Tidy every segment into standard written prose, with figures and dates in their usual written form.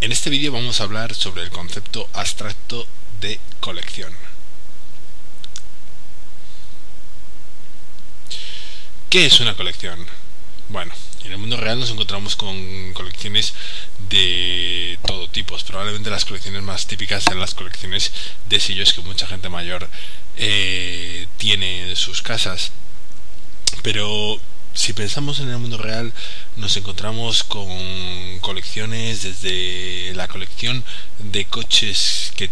En este vídeo vamos a hablar sobre el concepto abstracto de colección. ¿Qué es una colección? Bueno, en el mundo real nos encontramos con colecciones de todo tipo. Probablemente las colecciones más típicas sean las colecciones de sillos que mucha gente mayor tiene en sus casas. Pero si pensamos en el mundo real, nos encontramos con colecciones desde la colección de coches que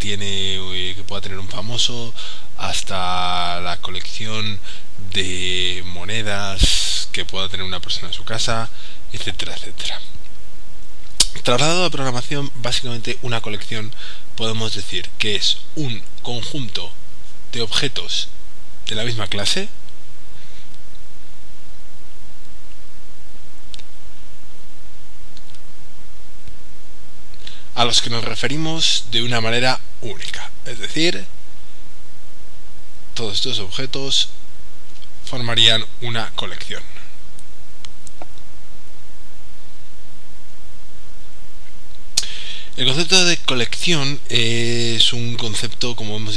pueda tener un famoso, hasta la colección de monedas que pueda tener una persona en su casa, etcétera, etcétera. Trasladado a programación, básicamente una colección podemos decir que es un conjunto de objetos de la misma clase a los que nos referimos de una manera única, es decir, todos estos objetos formarían una colección. El concepto de colección es un concepto, como hemos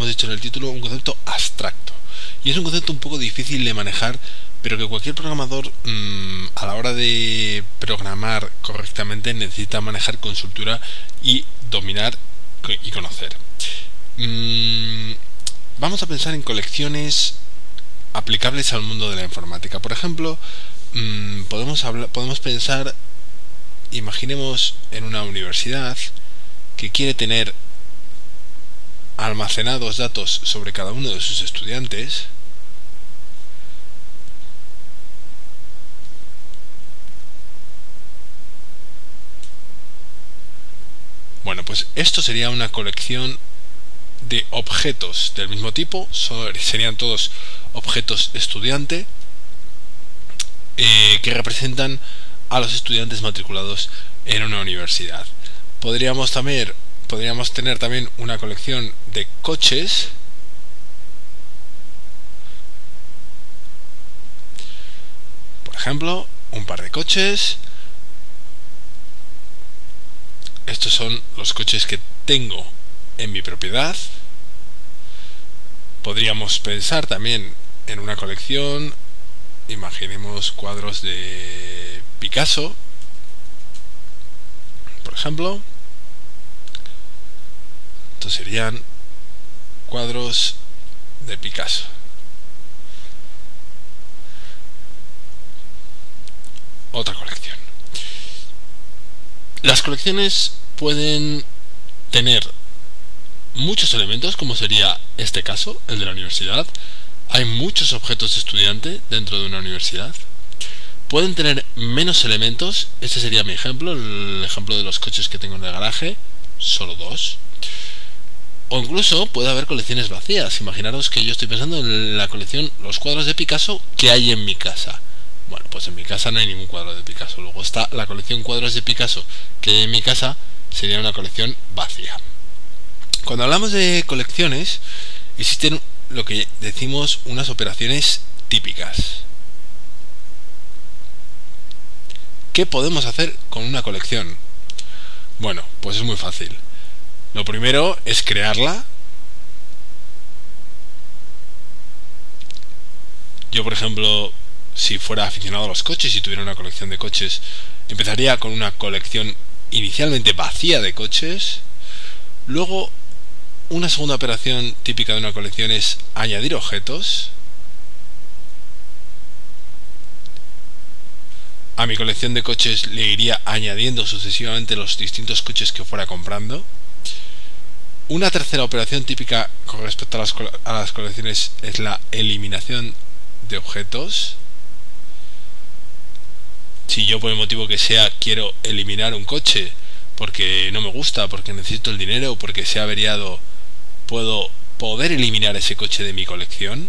dicho en el título, un concepto abstracto, y es un concepto un poco difícil de manejar, pero que cualquier programador a la hora de programar correctamente necesita manejar con soltura y dominar y conocer. Vamos a pensar en colecciones aplicables al mundo de la informática. Por ejemplo, podemos pensar, imaginemos en una universidad que quiere tener almacenados datos sobre cada uno de sus estudiantes. Bueno, pues esto sería una colección de objetos del mismo tipo, serían todos objetos estudiante que representan a los estudiantes matriculados en una universidad. Podríamos tener también una colección de coches, por ejemplo, un par de coches. Estos son los coches que tengo en mi propiedad. Podríamos pensar también en una colección, imaginemos cuadros de Picasso, por ejemplo. Estos serían cuadros de Picasso. Otra colección. Las colecciones pueden tener muchos elementos, como sería este caso, el de la universidad. Hay muchos objetos de estudiante dentro de una universidad. Pueden tener menos elementos. Este sería mi ejemplo, el ejemplo de los coches que tengo en el garaje, solo 2. O incluso puede haber colecciones vacías. Imaginaros que yo estoy pensando en la colección, los cuadros de Picasso que hay en mi casa. Bueno, pues en mi casa no hay ningún cuadro de Picasso. Luego está la colección cuadros de Picasso que hay en mi casa, sería una colección vacía. Cuando hablamos de colecciones, existen lo que decimos unas operaciones típicas. ¿Qué podemos hacer con una colección? Bueno, pues es muy fácil. Lo primero es crearla. Yo, por ejemplo, si fuera aficionado a los coches y tuviera una colección de coches, empezaría con una colección inicialmente vacía de coches. Luego, una segunda operación típica de una colección es añadir objetos. A mi colección de coches le iría añadiendo sucesivamente los distintos coches que fuera comprando. Una tercera operación típica con respecto a las colecciones es la eliminación de objetos. Si yo, por el motivo que sea, quiero eliminar un coche porque no me gusta, porque necesito el dinero o porque se ha averiado, puedo eliminar ese coche de mi colección.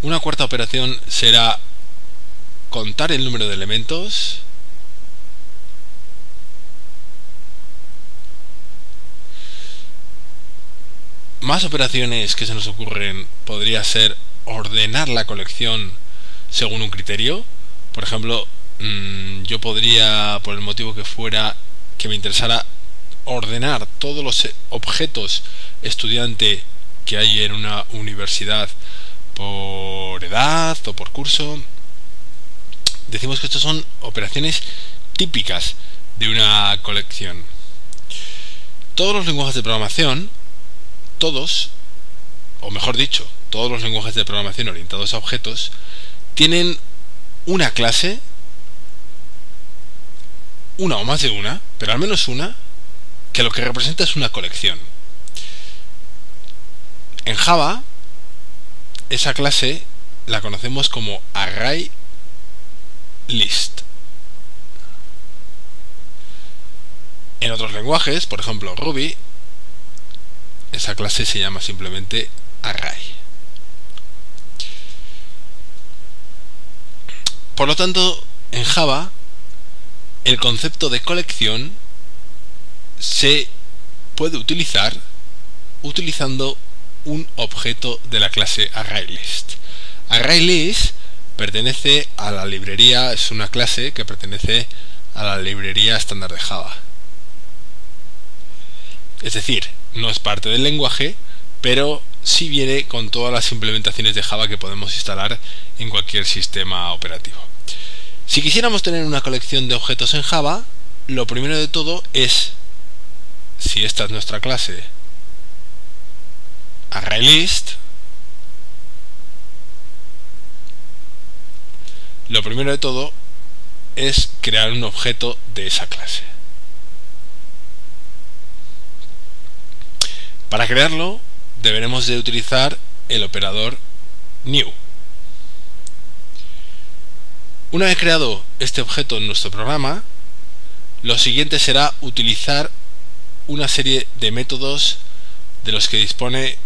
Una cuarta operación será contar el número de elementos. Más operaciones que se nos ocurren podría ser ordenar la colección según un criterio. Por ejemplo, yo podría, por el motivo que fuera, que me interesara ordenar todos los objetos estudiante que hay en una universidad por edad o por curso. Decimos que estas son operaciones típicas de una colección. Todos los lenguajes de programación, todos, o mejor dicho, todos los lenguajes de programación orientados a objetos, tienen una clase, una o más de una, pero al menos una, que lo que representa es una colección. En Java, esa clase la conocemos como ArrayList. En otros lenguajes, por ejemplo Ruby, esa clase se llama simplemente array. Por lo tanto, en Java, el concepto de colección se puede utilizar utilizando un objeto de la clase ArrayList. ArrayList pertenece a la librería, es una clase que pertenece a la librería estándar de Java. Es decir, no es parte del lenguaje, pero sí viene con todas las implementaciones de Java que podemos instalar en cualquier sistema operativo. Si quisiéramos tener una colección de objetos en Java, lo primero de todo es, si esta es nuestra clase ArrayList, lo primero de todo es crear un objeto de esa clase. Para crearlo deberemos de utilizar el operador new. Una vez creado este objeto en nuestro programa, lo siguiente será utilizar una serie de métodos de los que dispone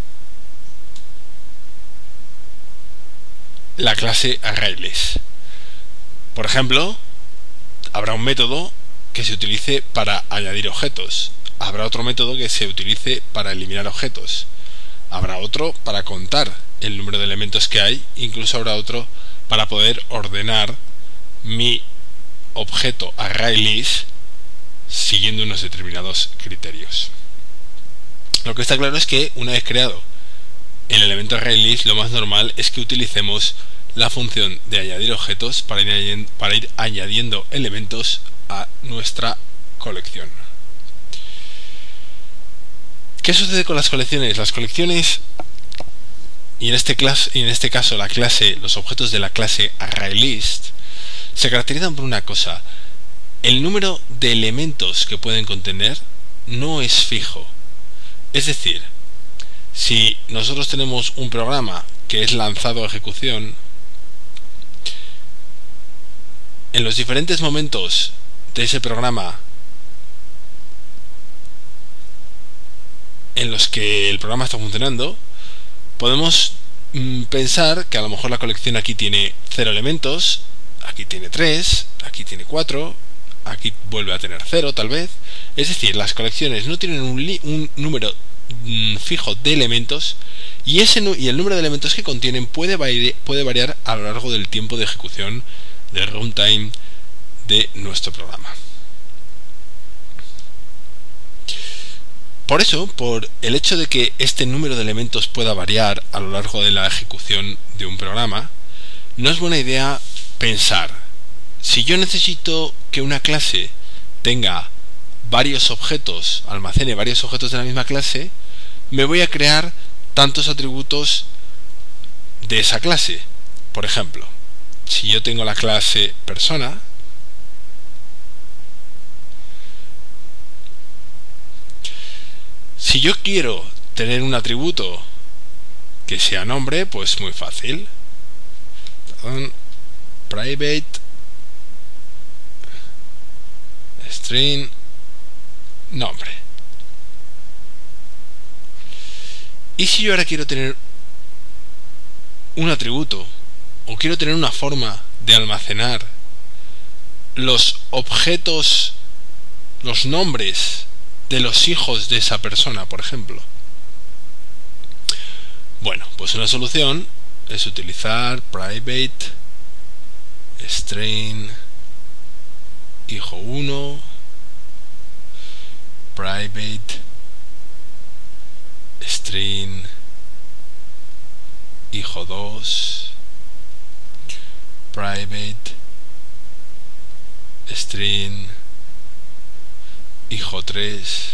la clase ArrayList. Por ejemplo, habrá un método que se utilice para añadir objetos. Habrá otro método que se utilice para eliminar objetos. Habrá otro para contar el número de elementos que hay. Incluso habrá otro para poder ordenar mi objeto ArrayList siguiendo unos determinados criterios. Lo que está claro es que una vez creado el elemento ArrayList, lo más normal es que utilicemos la función de añadir objetos para ir añadiendo elementos a nuestra colección. ¿Qué sucede con las colecciones? Las colecciones, y en este caso la clase, los objetos de la clase ArrayList, se caracterizan por una cosa: el número de elementos que pueden contener no es fijo. Es decir, si nosotros tenemos un programa que es lanzado a ejecución, en los diferentes momentos de ese programa en los que el programa está funcionando, podemos pensar que a lo mejor la colección aquí tiene 0 elementos, aquí tiene 3, aquí tiene 4, aquí vuelve a tener 0 tal vez. Es decir, las colecciones no tienen un número fijo de elementos, y el número de elementos que contienen puede variar a lo largo del tiempo de ejecución del runtime de nuestro programa. Por eso, por el hecho de que este número de elementos pueda variar a lo largo de la ejecución de un programa, no es buena idea pensar: si yo necesito que una clase tenga varios objetos, almacene varios objetos de la misma clase, me voy a crear tantos atributos de esa clase. Por ejemplo, si yo tengo la clase persona, si yo quiero tener un atributo que sea nombre, pues muy fácil. Private string nombre. Y si yo ahora quiero tener un atributo, o quiero tener una forma de almacenar los objetos, los nombres de los hijos de esa persona, por ejemplo. Bueno, pues una solución es utilizar private string hijo 1, private, string, hijo 2, private, string, hijo 3.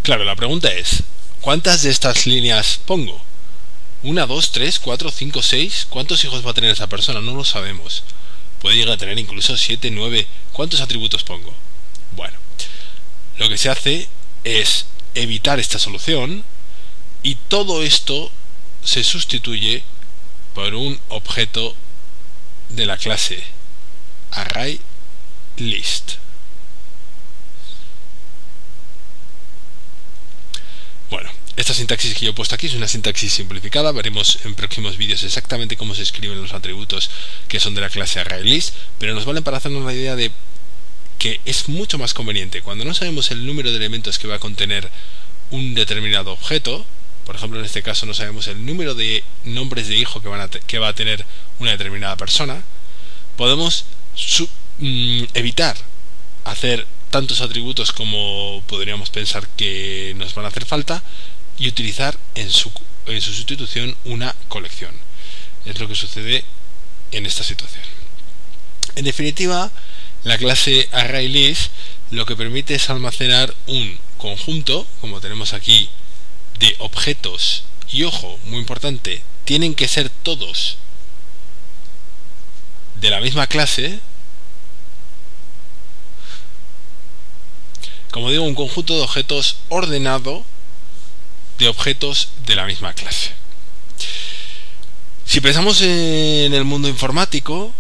Claro, la pregunta es, ¿cuántas de estas líneas pongo? 1, 2, 3, 4, 5, 6. ¿Cuántos hijos va a tener esa persona? No lo sabemos. Puede llegar a tener incluso 7, 9. ¿Cuántos atributos pongo? Bueno, lo que se hace es evitar esta solución y todo esto se sustituye por un objeto de la clase ArrayList. Bueno, esta sintaxis que yo he puesto aquí es una sintaxis simplificada. Veremos en próximos vídeos exactamente cómo se escriben los atributos que son de la clase ArrayList, pero nos valen para hacernos la idea de que es mucho más conveniente cuando no sabemos el número de elementos que va a contener un determinado objeto. Por ejemplo, en este caso no sabemos el número de nombres de hijo que va a tener una determinada persona. Podemos evitar hacer tantos atributos como podríamos pensar que nos van a hacer falta y utilizar en su sustitución una colección. Es lo que sucede en esta situación. En definitiva, la clase ArrayList lo que permite es almacenar un conjunto, como tenemos aquí, de objetos, y ojo, muy importante, tienen que ser todos de la misma clase. Como digo, un conjunto de objetos ordenado de objetos de la misma clase. Si pensamos en el mundo informático,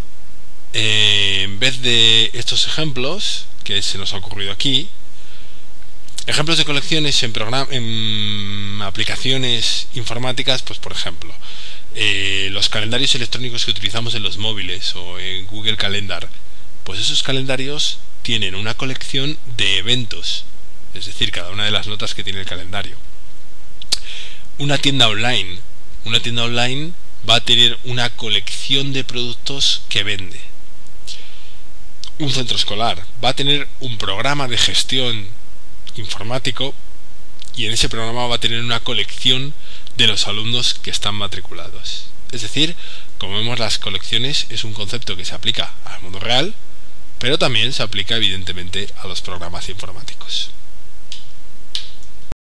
en vez de estos ejemplos que se nos ha ocurrido aquí, ejemplos de colecciones en aplicaciones informáticas, pues por ejemplo, los calendarios electrónicos que utilizamos en los móviles o en Google Calendar, pues esos calendarios tienen una colección de eventos, es decir, cada una de las notas que tiene el calendario. Una tienda online va a tener una colección de productos que vende. Un centro escolar va a tener un programa de gestión informático y en ese programa va a tener una colección de los alumnos que están matriculados. Es decir, como vemos, las colecciones es un concepto que se aplica al mundo real, pero también se aplica evidentemente a los programas informáticos.